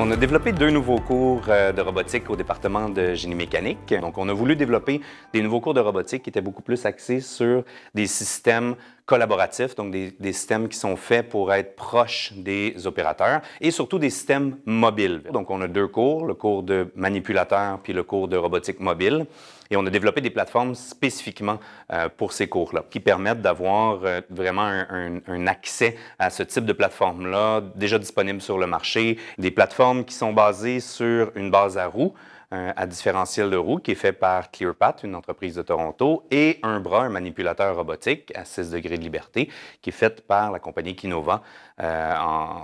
On a développé 2 nouveaux cours de robotique au département de génie mécanique. Donc, on a voulu développer des nouveaux cours de robotique qui étaient beaucoup plus axés sur des systèmes collaboratifs, donc des systèmes qui sont faits pour être proches des opérateurs et surtout des systèmes mobiles. Donc, on a 2 cours, le cours de manipulateur puis le cours de robotique mobile. Et on a développé des plateformes spécifiquement pour ces cours-là, qui permettent d'avoir vraiment un accès à ce type de plateforme-là, déjà disponible sur le marché. Des plateformes qui sont basées sur une base à roues, à différentiel de roues, qui est fait par ClearPath, une entreprise de Toronto, et un bras, un manipulateur robotique à 6 degrés de liberté, qui est fait par la compagnie Kinova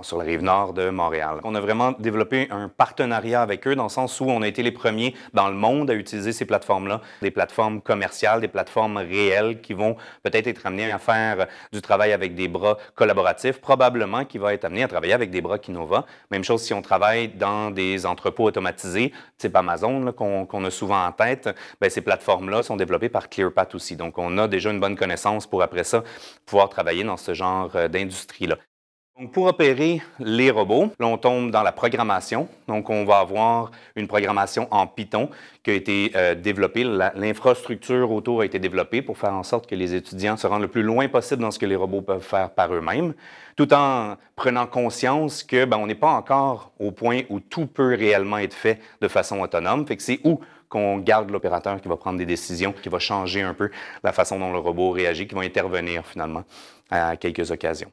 sur la rive nord de Montréal. On a vraiment développé un partenariat avec eux dans le sens où on a été les premiers dans le monde à utiliser ces plateformes-là, des plateformes commerciales, des plateformes réelles qui vont peut-être être amenées à faire du travail avec des bras collaboratifs, probablement qui va être amené à travailler avec des bras Kinova. Même chose si on travaille dans des entrepôts automatisés, type Amazon qu'on a souvent en tête, bien, ces plateformes-là sont développées par ClearPath aussi. Donc, on a déjà une bonne connaissance pour après ça pouvoir travailler dans ce genre d'industrie-là. Donc, pour opérer les robots, là, on tombe dans la programmation. Donc, on va avoir une programmation en Python qui a été développée. L'infrastructure autour a été développée pour faire en sorte que les étudiants se rendent le plus loin possible dans ce que les robots peuvent faire par eux-mêmes, tout en prenant conscience que on n'est pas encore au point où tout peut réellement être fait de façon autonome. Fait que c'est où qu'on garde l'opérateur qui va prendre des décisions, qui va changer un peu la façon dont le robot réagit, qui va intervenir finalement à quelques occasions.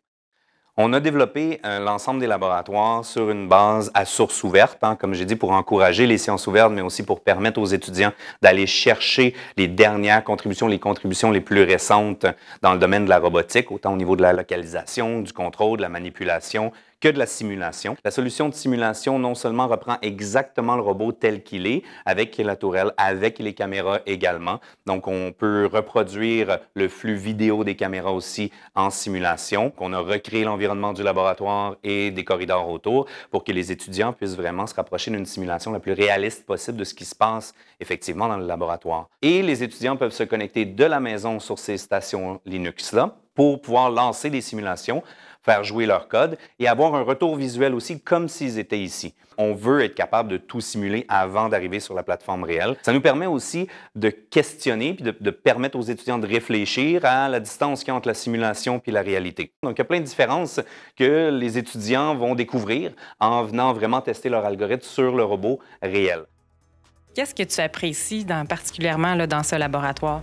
On a développé l'ensemble des laboratoires sur une base à source ouverte, comme j'ai dit, pour encourager les sciences ouvertes, mais aussi pour permettre aux étudiants d'aller chercher les dernières contributions, les contributions les plus récentes dans le domaine de la robotique, autant au niveau de la localisation, du contrôle, de la manipulation, que de la simulation. La solution de simulation non seulement reprend exactement le robot tel qu'il est, avec la tourelle, avec les caméras également. Donc, on peut reproduire le flux vidéo des caméras aussi en simulation. On a recréé l'environnement du laboratoire et des corridors autour pour que les étudiants puissent vraiment se rapprocher d'une simulation la plus réaliste possible de ce qui se passe effectivement dans le laboratoire. Et les étudiants peuvent se connecter de la maison sur ces stations Linux-là pour pouvoir lancer des simulations, faire jouer leur code et avoir un retour visuel aussi comme s'ils étaient ici. On veut être capable de tout simuler avant d'arriver sur la plateforme réelle. Ça nous permet aussi de questionner puis de permettre aux étudiants de réfléchir à la distance qu'il y a entre la simulation puis la réalité. Donc, il y a plein de différences que les étudiants vont découvrir en venant vraiment tester leur algorithme sur le robot réel. Qu'est-ce que tu apprécies particulièrement dans ce laboratoire?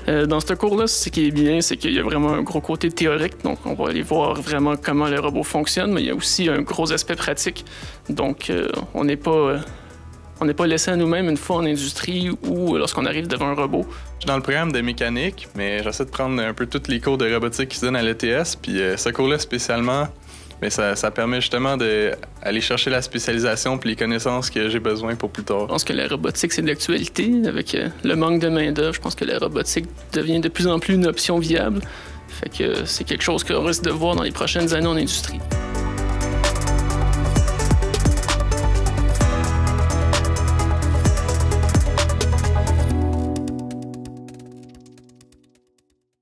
Dans ce cours-là, ce qui est bien, c'est qu'il y a vraiment un gros côté théorique. Donc, on va aller voir vraiment comment le robot fonctionne, mais il y a aussi un gros aspect pratique. Donc, on n'est pas laissé à nous-mêmes une fois en industrie ou lorsqu'on arrive devant un robot. Je suis dans le programme de mécanique, mais j'essaie de prendre un peu tous les cours de robotique qui se donnent à l'ETS. Puis ce cours-là spécialement, mais ça permet justement d'aller chercher la spécialisation et les connaissances que j'ai besoin pour plus tard. Je pense que la robotique, c'est de l'actualité. Avec le manque de main-d'œuvre, je pense que la robotique devient de plus en plus une option viable. Fait que c'est quelque chose qu'on risque de voir dans les prochaines années en industrie.